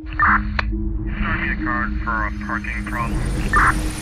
Sorry, a card for a parking problem.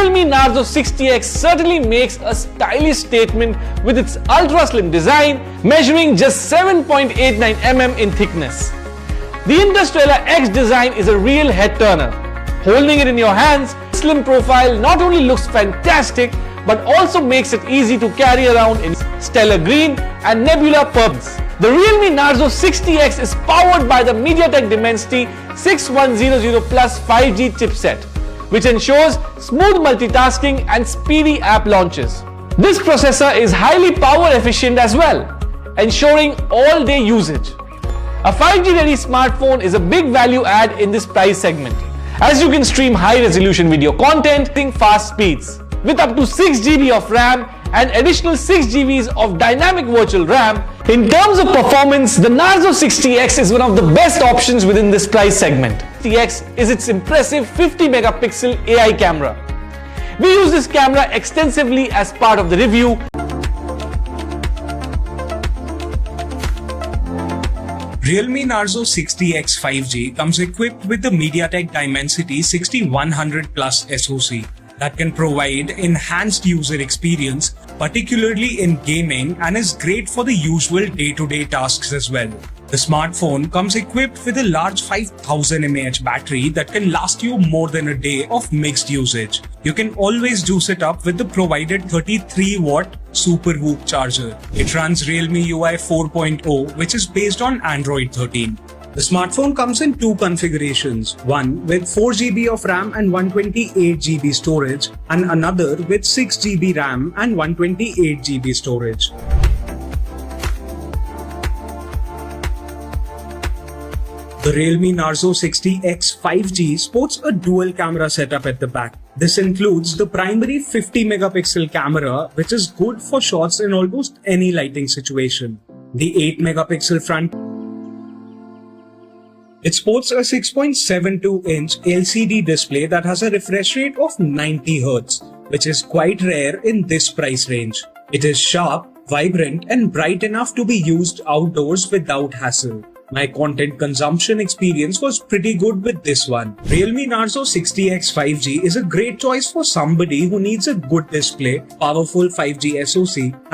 Realme Narzo 60X certainly makes a stylish statement with its ultra-slim design, measuring just 7.89 mm in thickness. The Interstellar X design is a real head-turner. Holding it in your hands, this slim profile not only looks fantastic, but also makes it easy to carry around in stellar green and nebula purples. The Realme Narzo 60X is powered by the MediaTek Dimensity 6100 Plus 5G chipset, which ensures smooth multitasking and speedy app launches. This processor is highly power efficient as well, ensuring all-day usage. A 5G-ready smartphone is a big value add in this price segment, as you can stream high-resolution video content at fast speeds. With up to 6 GB of RAM and additional 6 GB of dynamic virtual RAM, in terms of performance, the Narzo 60X is one of the best options within this price segment. 60X is its impressive 50 megapixel AI camera. We use this camera extensively as part of the review. Realme Narzo 60X 5G comes equipped with the MediaTek Dimensity 6100 Plus SoC that can provide enhanced user experience, particularly in gaming, and is great for the usual day-to-day tasks as well. The smartphone comes equipped with a large 5000 mAh battery that can last you more than a day of mixed usage. You can always juice it up with the provided 33-watt Super Whoop charger. It runs Realme UI 4.0, which is based on Android 13. The smartphone comes in two configurations, one with 4 GB of RAM and 128 GB storage, and another with 6 GB RAM and 128 GB storage. The Realme Narzo 60X 5G sports a dual camera setup at the back. This includes the primary 50 megapixel camera, which is good for shots in almost any lighting situation. The 8 megapixel front. It sports a 6.72-inch LCD display that has a refresh rate of 90 Hz, which is quite rare in this price range. It is sharp, vibrant, and bright enough to be used outdoors without hassle. My content consumption experience was pretty good with this one. Realme Narzo 60X 5G is a great choice for somebody who needs a good display, powerful 5G SoC, and